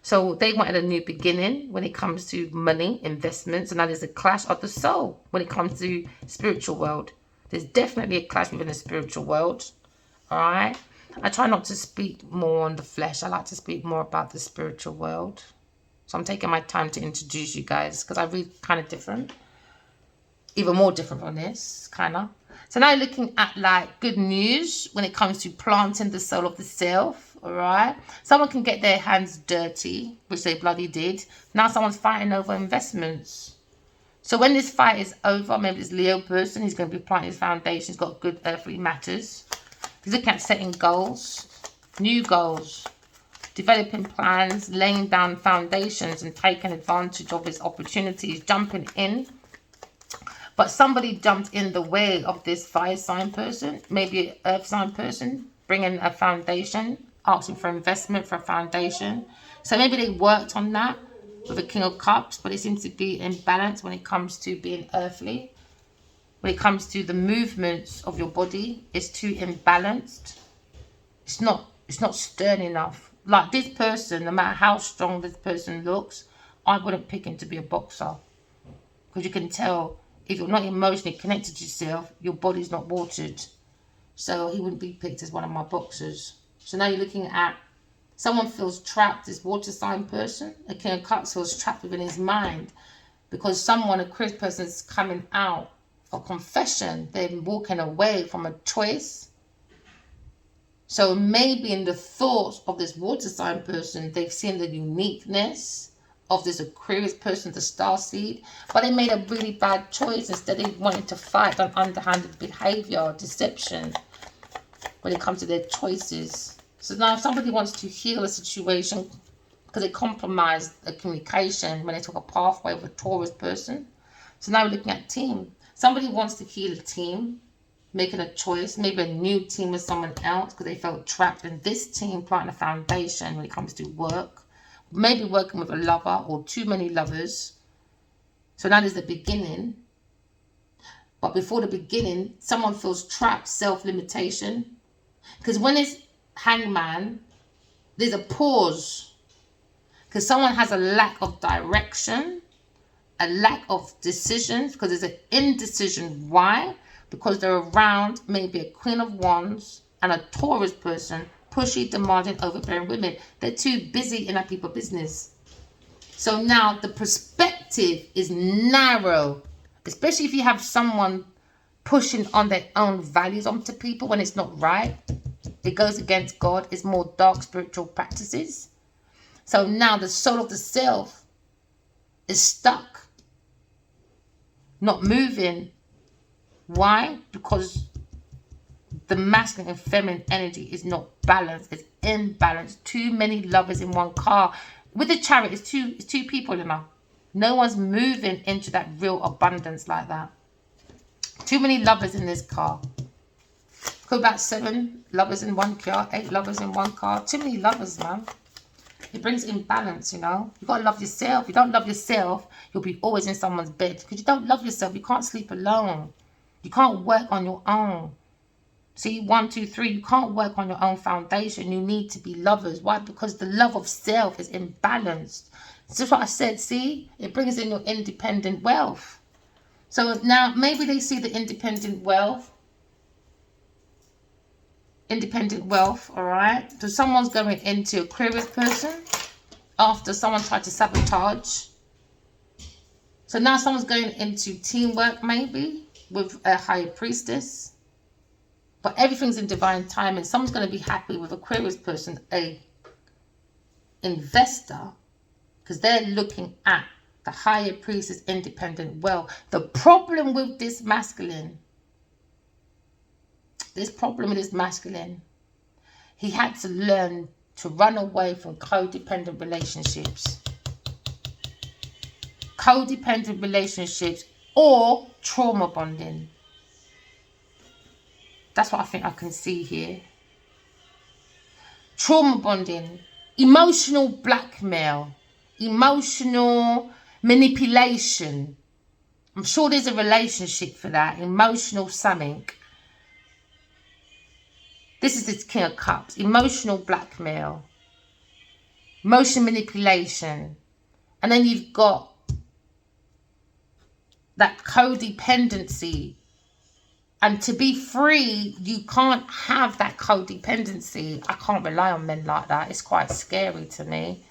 A: So they wanted a new beginning when it comes to money, investments, and now there's a clash of the soul when it comes to spiritual world. There's definitely a clash within the spiritual world. All right. I try not to speak more on the flesh. I like to speak more about the spiritual world. So I'm taking my time to introduce you guys because I read kind of different. Even more different from this, kind of. So now looking at like good news when it comes to planting the soul of the self. All right. Someone can get their hands dirty, which they bloody did. Now someone's fighting over investments. So when this fight is over, maybe this Leo person, he's going to be planting his foundation. He's got good earthly matters. He's looking at setting goals, new goals, developing plans, laying down foundations and taking advantage of his opportunities, jumping in. But somebody jumped in the way of this fire sign person, maybe an earth sign person, bringing a foundation, asking for investment for a foundation. So maybe they worked on that with the King of Cups, but it seems to be in balance when it comes to being earthly. when it comes to the movements of your body, it's too imbalanced. It's not stern enough. Like this person, no matter how strong this person looks, I wouldn't pick him to be a boxer. Because you can tell, if you're not emotionally connected to yourself, your body's not watered. So he wouldn't be picked as one of my boxers. So now you're looking at someone feels trapped, this water sign person. A King of Cups feels trapped within his mind because someone, a Chris person, is coming out for confession. They're walking away from a choice. So maybe in the thoughts of this water sign person, they've seen the uniqueness of this Aquarius person, the starseed, but they made a really bad choice. Instead, they wanted to fight on underhanded behavior, deception, when it comes to their choices. So now if somebody wants to heal a situation because they compromised a communication when they took a pathway with a Taurus person. So now we're looking at team. Somebody wants to heal a team, making a choice, maybe a new team with someone else because they felt trapped in this team, planting a foundation when it comes to work. Maybe working with a lover or too many lovers. So now there's the beginning. But before the beginning, someone feels trapped, self-limitation. Because when it's hangman, there's a pause. Because someone has a lack of direction, a lack of decisions, because there's an indecision. Why? Because they're around maybe a Queen of Wands and a Taurus person, pushy, demanding, overbearing women. They're too busy in their people business. So now the perspective is narrow, especially if you have someone pushing on their own values onto people when it's not right. It goes against God. It's more dark spiritual practices. So now the soul of the self is stuck, not moving. Why? Because the masculine and feminine energy is not balanced. It's imbalanced. Too many lovers in one car. With the Chariot, it's two people, you know. No one's moving into that real abundance like that. Too many lovers in this car. Could about 7 lovers in one car, 8 lovers in one car. Too many lovers, man. It brings imbalance, you know. You got to love yourself. If you don't love yourself, you'll be always in someone's bed. Because you don't love yourself, you can't sleep alone. You can't work on your own. See, 1, 2, 3, you can't work on your own foundation. You need to be lovers. Why? Because the love of self is imbalanced. This is what I said, see? It brings in your independent wealth. So now maybe they see the independent wealth. All right? So someone's going into Aquarius person after someone tried to sabotage. So now someone's going into teamwork maybe with a higher priestess. But everything's in divine time, and someone's going to be happy with Aquarius person, a investor, because they're looking at the higher priestess, independent wealth. The problem with this masculine, he had to learn to run away from codependent relationships. Codependent relationships or trauma bonding. That's what I think I can see here. Trauma bonding, emotional blackmail, emotional manipulation. I'm sure there's a relationship for that. Emotional something. This is the King of Cups. Emotional blackmail. Emotional manipulation. And then you've got that codependency. And to be free, you can't have that codependency. I can't rely on men like that. It's quite scary to me.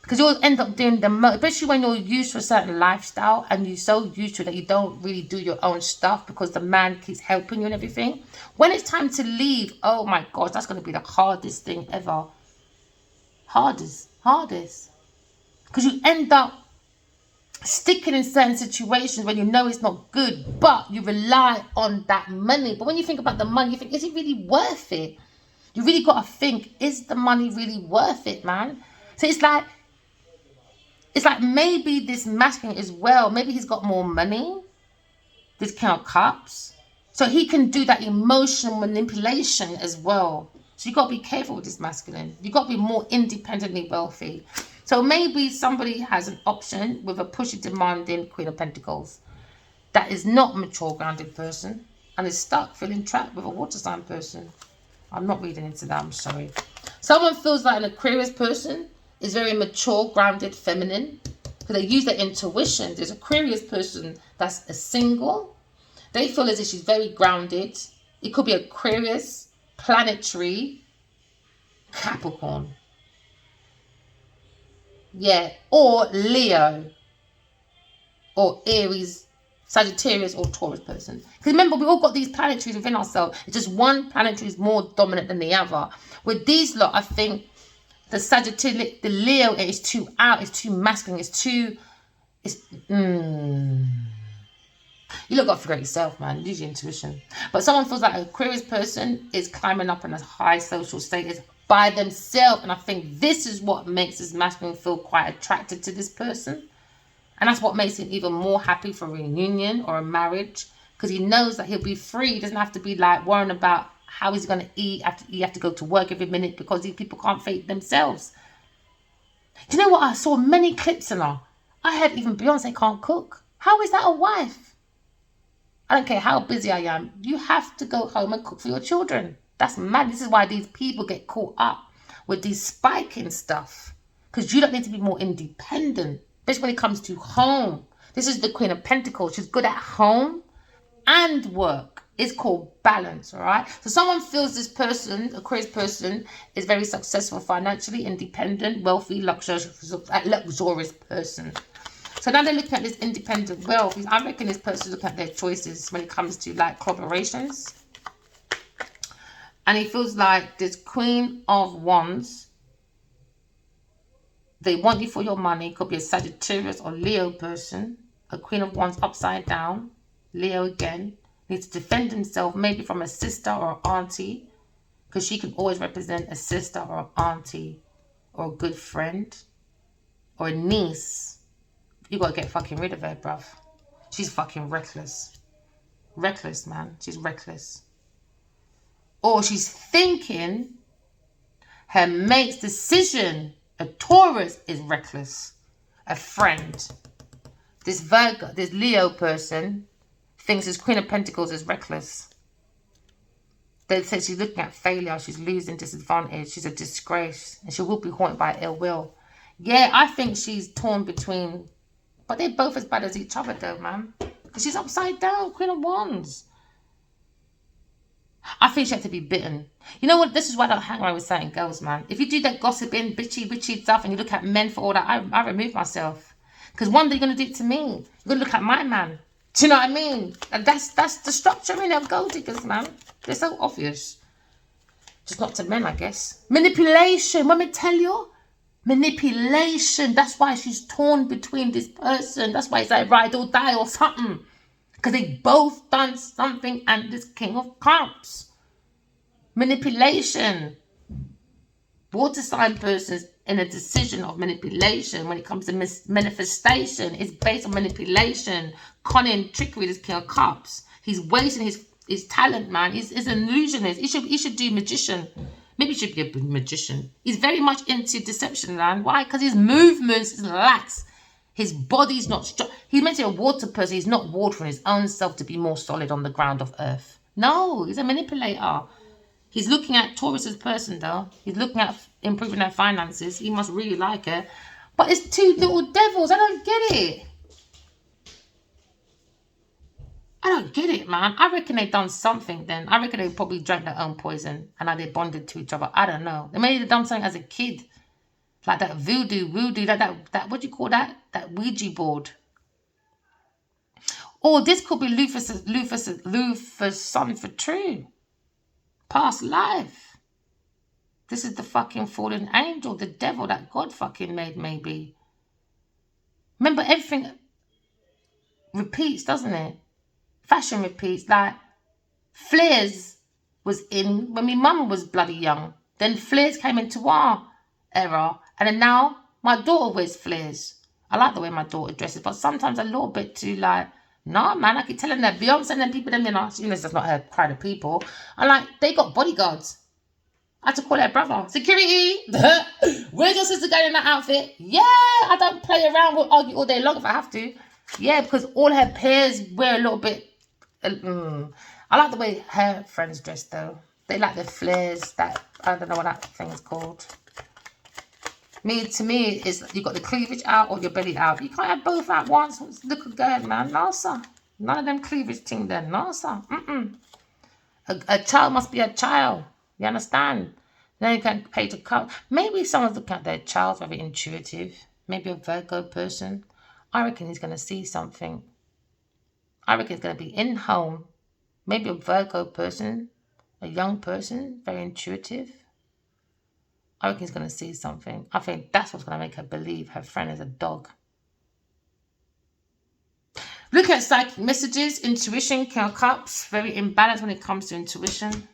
A: Because you'll end up doing the most, especially when you're used to a certain lifestyle and you're so used to it that you don't really do your own stuff because the man keeps helping you and everything. When it's time to leave, oh my gosh, that's going to be the hardest thing ever. Hardest. Because you end up sticking in certain situations when you know it's not good, but you rely on that money. But when you think about the money, you think, is it really worth it? You really got to think, is the money really worth it, man? So it's like maybe this masculine as well, maybe he's got more money, this King of Cups, so he can do that emotional manipulation as well. So you got to be careful with this masculine. You got to be more independently wealthy. So maybe somebody has an option with a pushy, demanding Queen of Pentacles. that is not a mature, grounded person and is stuck, feeling trapped with a water sign person. I'm not reading into that, I'm sorry. Someone feels like an Aquarius person is very mature, grounded, feminine, because they use their intuition. There's an Aquarius person that's a single. They feel as if she's very grounded. It could be Aquarius, planetary, Capricorn. Yeah, or Leo, or Aries, Sagittarius, or Taurus person. Because remember, we all got these planetaries within ourselves. It's just one planetary is more dominant than the other. With these lot, I think the Sagittarius, the Leo is too out, it's too masculine, it's too... You look got to figure out yourself, man. Use your intuition. But someone feels like an Aquarius person is climbing up in a high social status by themselves. And I think this is what makes this masculine feel quite attracted to this person. And that's what makes him even more happy for a reunion or a marriage. Because he knows that he'll be free. He doesn't have to be like worrying about how he's going to eat. You have to go to work every minute because these people can't feed themselves. Do you know what? I saw many clips in her. I heard even Beyonce can't cook. How is that a wife? I don't care how busy I am. You have to go home and cook for your children. That's mad. This is why these people get caught up with these spiking stuff. Because you don't need to be more independent. Especially when it comes to home. This is the Queen of Pentacles. She's good at home and work. It's called balance, all right? So someone feels this person, Aquarius person, is very successful financially, independent, wealthy, luxurious person. So now they're looking at this independent wealth. I reckon this person looking at their choices when it comes to like collaborations. And he feels like this Queen of Wands. They want you for your money. Could be a Sagittarius or Leo person. A Queen of Wands upside down. Leo again. Needs to defend himself maybe from a sister or auntie. Because she can always represent a sister or an auntie. Or a good friend. Or a niece. You gotta get fucking rid of her, bruv. She's fucking reckless. Reckless, man. She's reckless. Or she's thinking her mate's decision, a Taurus, is reckless. A friend. This Virgo, this Leo person thinks this Queen of Pentacles is reckless. They say she's looking at failure. She's losing, disadvantage. She's a disgrace. And she will be haunted by ill will. Yeah, I think she's torn between... But they're both as bad as each other though, man. Because she's upside down, Queen of Wands. I think she had to be bitten. You know what? This is why I don't hang around with certain girls, man. If you do that gossiping, bitchy stuff, and you look at men for all that, I remove myself. Because one day you're going to do it to me. You're going to look at my man. Do you know what I mean? And that's the structure in of gold diggers, man. They're so obvious. Just not to men, I guess. Manipulation. Let me tell you. Manipulation. That's why she's torn between this person. That's why it's like ride or die or something. Because they both done something and this King of Cups. Manipulation. Water sign persons in a decision of manipulation when it comes to manifestation is based on manipulation, cunning, trickery, this King of Cups. He's wasting his talent, man. He's an illusionist. He should do magician. Maybe he should be a magician. He's very much into deception, man. Why? Because his movements is lax. His body's not strong. He's meant to be a water person. He's not watering his own self to be more solid on the ground of earth. No, he's a manipulator. He's looking at Taurus's person, though. He's looking at improving their finances. He must really like her. But it's two little devils. I don't get it. I don't get it, man. I reckon they done something then. I reckon they probably drank their own poison and now they bonded to each other. I don't know. They may have done something as a kid. Like that voodoo, that what do you call that? That Ouija board. Or this could be Luther's son for true. Past life. This is the fucking fallen angel, the devil that God fucking made, maybe. Remember, everything repeats, doesn't it? Fashion repeats. Like, flares was in when my mum was bloody young. Then flares came into our era. And then now, my daughter wears flares. I like the way my daughter dresses, but sometimes a little bit too, like, nah, man, I keep telling that Beyonce and them people, them, you know, that's not her crowd of people. And like, they got bodyguards. I had to call her brother. Security! Where's your sister going in that outfit? Yeah, I don't play around. We'll argue all day long if I have to. Yeah, because all her peers wear a little bit. I like the way her friends dress though. They like the flares. That I don't know what that thing's called. To me, is you got the cleavage out or your belly out. You can't have both at once. Look good, man. No, sir. None of them cleavage thing then. No, sir. A child must be a child. You understand? Then you can pay to cut. Maybe someone's looking at their child very intuitive. Maybe a Virgo person. I reckon he's going to see something. I reckon it's going to be in home. Maybe a Virgo person, a young person, very intuitive. I reckon he's going to see something. I think that's what's going to make her believe her friend is a dog. Look at psychic messages, intuition, King of Cups, very imbalanced when it comes to intuition.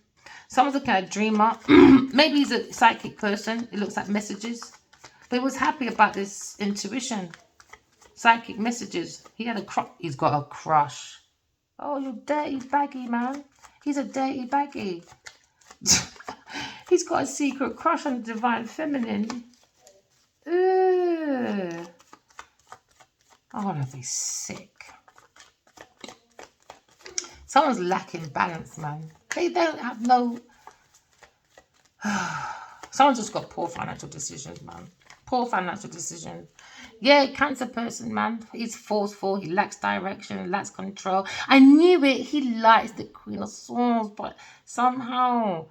A: Someone's looking at a dreamer. Maybe he's a psychic person. It looks like messages. But he was happy about this intuition. Psychic messages. He's got a crush. Oh, you dirty baggy, man. He's a dirty baggy. He's got a secret crush on the divine feminine. Ugh. I want to be sick. Someone's lacking balance, man. They don't have no... Someone's just got poor financial decisions, man. Poor financial decisions. Yeah, Cancer person, man. He's forceful. He lacks direction. Lacks control. I knew it. He likes the Queen of Swords, but somehow...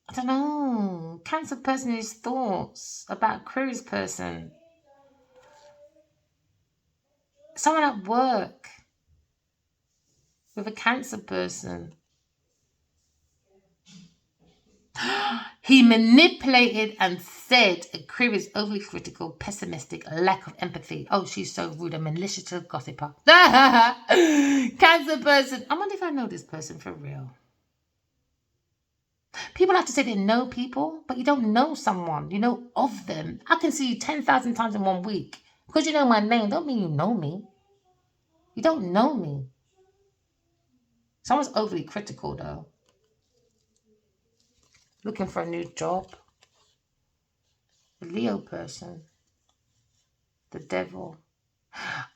A: I don't know. Cancer person, his thoughts about Aquarius person. Someone at work with a Cancer person. He manipulated and said Aquarius overly critical, pessimistic, lack of empathy. Oh, she's so rude, a malicious gossiper. Cancer person. I wonder if I know this person for real. People like to say they know people, but you don't know someone. You know of them. I can see you 10,000 times in 1 week. Because you know my name, don't mean you know me. You don't know me. Someone's overly critical, though. Looking for a new job. The Leo person. The devil.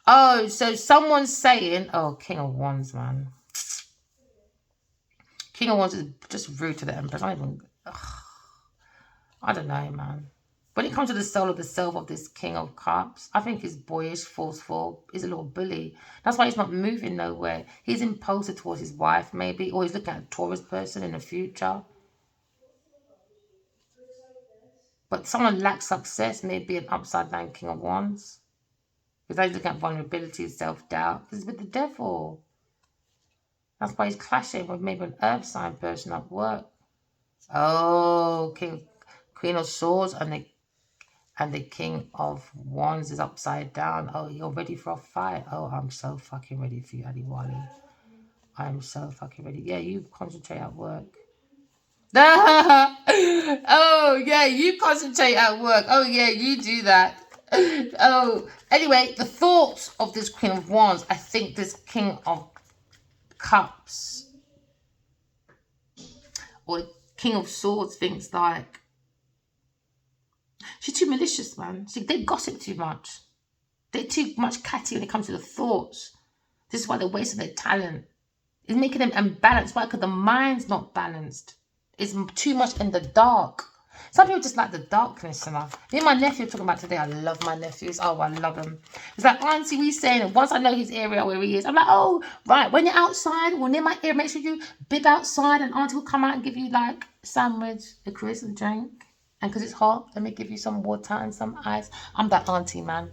A: Oh, so someone's saying... Oh, King of Wands, man. King of Wands is just rude to the Empress. I don't know, man. When it comes to the soul of the self of this King of Cups, I think he's boyish, forceful. He's a little bully. That's why he's not moving nowhere. He's impulsive towards his wife, maybe. Or he's looking at a Taurus person in the future. But someone lacks success, maybe an upside-down King of Wands. Because he's looking at vulnerability, self-doubt. He's with the devil. That's why he's clashing with maybe an earth sign person at work. Oh, Queen of Swords and the King of Wands is upside down. Oh, you're ready for a fight. Oh, I'm so fucking ready for you, Adiwali. I'm so fucking ready. Yeah, you concentrate at work. Oh, yeah, you concentrate at work. Oh, yeah, you do that. Oh, anyway, the thoughts of this Queen of Wands, I think this King of Cups or King of Swords thinks like, she's too malicious, man. They gossip too much. They're too much catty when it comes to the thoughts. This is why they're wasting their talent. It's making them unbalanced. Why? Because the mind's not balanced. It's too much in the dark. Some people just like the darkness. Me and my nephew talking about today. I love my nephews. Oh, I love him. It's like, Auntie, we saying, and once I know his area where he is, I'm like, oh, right. When you're outside, or near my ear, make sure you bib outside, and Auntie will come out and give you like a sandwich, a crisp, and drink. And because it's hot, let me give you some water and some ice. I'm that auntie, man.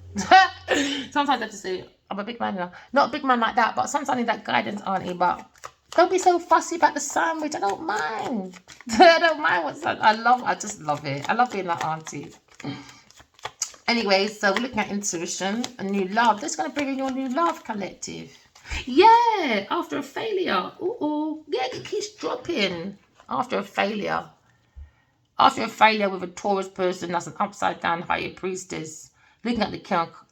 A: Sometimes I have to say, I'm a big man now. Not a big man like that, but sometimes I need that guidance, auntie. But don't be so fussy about the sandwich. I don't mind. I don't mind what's that. I just love it. I love being that auntie. Anyway, so we're looking at intuition, a new love. That's going to bring in your new love, collective. Yeah, after a failure. Ooh. Yeah, it keeps dropping. After a failure. After a failure with a Taurus person, that's an upside-down higher priestess. Looking at the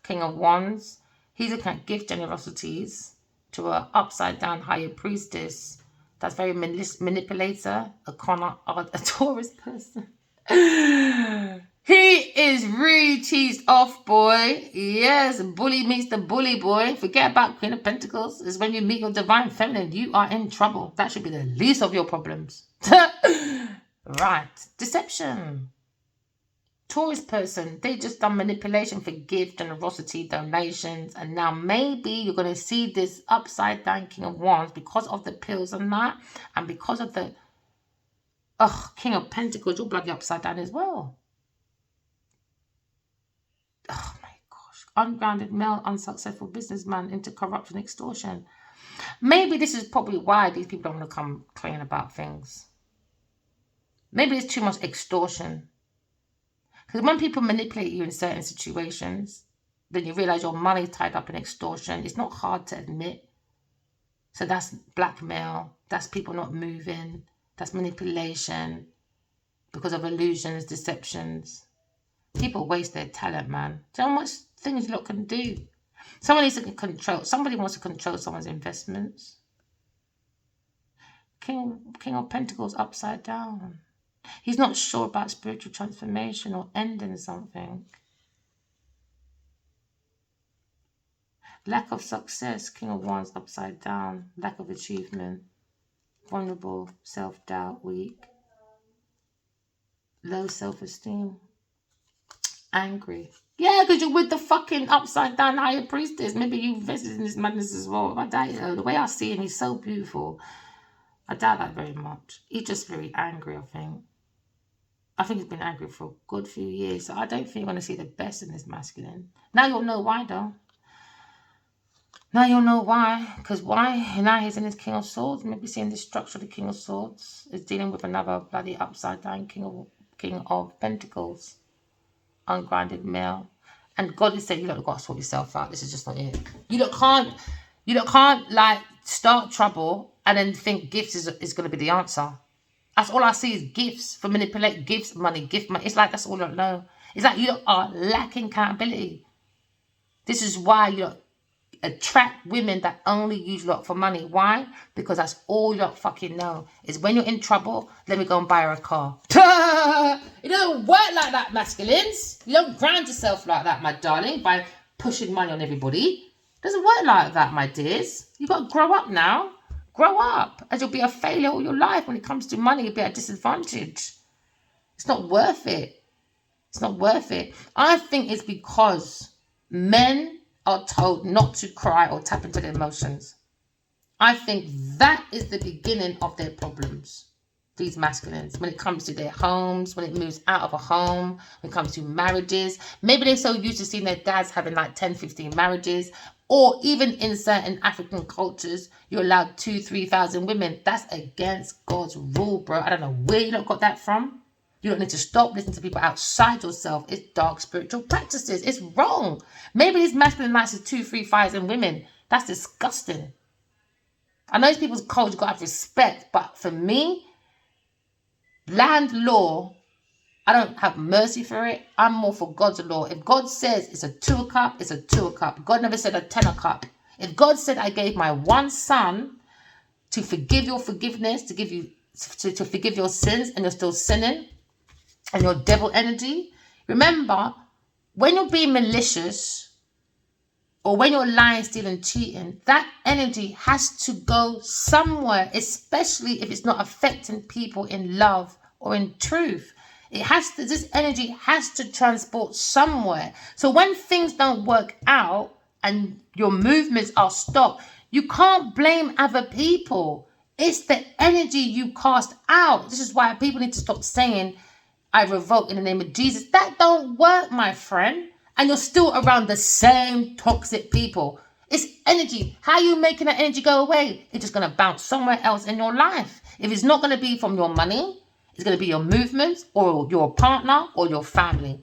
A: King of Wands, he's looking at gift generosities to an upside-down higher priestess. That's very manipulator, a Taurus person. He is really teased off, boy. Yes, bully meets the bully, boy. Forget about Queen of Pentacles. It's when you meet your divine feminine, you are in trouble. That should be the least of your problems. Right. Deception. Taurus person, they just done manipulation for gift, generosity, donations, and now maybe you're going to see this upside down King of Wands because of the pills and that, and because of the King of Pentacles, you're bloody upside down as well. Oh my gosh. Ungrounded male, unsuccessful businessman into corruption, extortion. Maybe this is probably why these people don't want to come clean about things. Maybe it's too much extortion. Because when people manipulate you in certain situations, then you realize your money's tied up in extortion. It's not hard to admit. So that's blackmail. That's people not moving. That's manipulation because of illusions, deceptions. People waste their talent, man. Do you know how much things you lot can do? Somebody wants to control someone's investments. King of Pentacles upside down. He's not sure about spiritual transformation or ending something. Lack of success, King of Wands upside down. Lack of achievement. Vulnerable, self-doubt, weak. Low self-esteem. Angry. Yeah, because you're with the fucking upside down higher priestess. Maybe you invested in this madness as well. I doubt the way I see him, he's so beautiful. I doubt that very much. He's just very angry, I think. I think he's been angry for a good few years. So I don't think you're going to see the best in this masculine. Now you'll know why, though. Now you'll know why. Because why? Now he's in his King of Swords. Maybe seeing the structure of the King of Swords is dealing with another bloody upside down King of Pentacles. Ungrounded male. And God is saying, you don't got to sort yourself out. This is just not it. You don't can't like start trouble and then think gifts is going to be the answer. That's all I see is gifts for manipulate, gifts, money. It's like that's all I know. It's like you are lacking accountability. This is why you attract women that only use lot for money. Why? Because that's all you fucking know. Is when you're in trouble, let me go and buy her a car. It don't work like that, masculines. You don't ground yourself like that, my darling, by pushing money on everybody. It doesn't work like that, my dears. You got to grow up now. Grow up, as you'll be a failure all your life. When it comes to money, you'll be at a disadvantage. It's not worth it. It's not worth it. I think it's because men are told not to cry or tap into their emotions. I think that is the beginning of their problems. These masculines, when it comes to their homes, when it moves out of a home, when it comes to marriages. Maybe they're so used to seeing their dads having like 10, 15 marriages. Or even in certain African cultures, you're allowed 2,000-3,000 women. That's against God's rule, bro. I don't know where you got that from. You don't need to stop listening to people outside yourself. It's dark spiritual practices. It's wrong. Maybe this masculine likes is 2,000-3,000 women. That's disgusting. I know these people's culture, you've got to have respect. But for me, land law, I don't have mercy for it. I'm more for God's law. If God says it's a 2 cup, it's a 2 cup. God never said a 10 cup. If God said I gave my one son to forgive your forgiveness, to give you to forgive your sins, and you're still sinning and your devil energy, remember, when you're being malicious or when you're lying, stealing, cheating, that energy has to go somewhere, especially if it's not affecting people in love or in truth. This energy has to transport somewhere. So when things don't work out and your movements are stopped, you can't blame other people. It's the energy you cast out. This is why people need to stop saying, I revoke in the name of Jesus. That don't work, my friend. And you're still around the same toxic people. It's energy. How are you making that energy go away? It's just going to bounce somewhere else in your life. If it's not going to be from your money, it's going to be your movements or your partner or your family.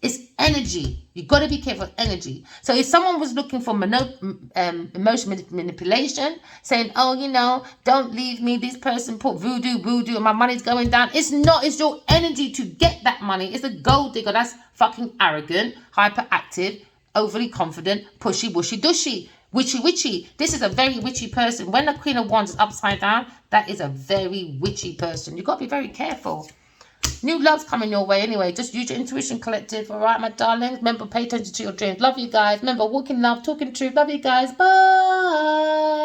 A: It's energy. You've got to be careful of energy. So if someone was looking for emotional manipulation, saying, oh, don't leave me. This person put voodoo, and my money's going down. It's not. It's your energy to get that money. It's a gold digger. That's fucking arrogant, hyperactive, overly confident, pushy, wushy, dushy. Witchy. This is a very witchy person. When the Queen of Wands is upside down, that is a very witchy person. You've got to be very careful. New love's coming your way anyway. Just use your intuition, collective. All right, my darlings. Remember, pay attention to your dreams. Love you guys. Remember, walk in love, talking truth. Love you guys. Bye.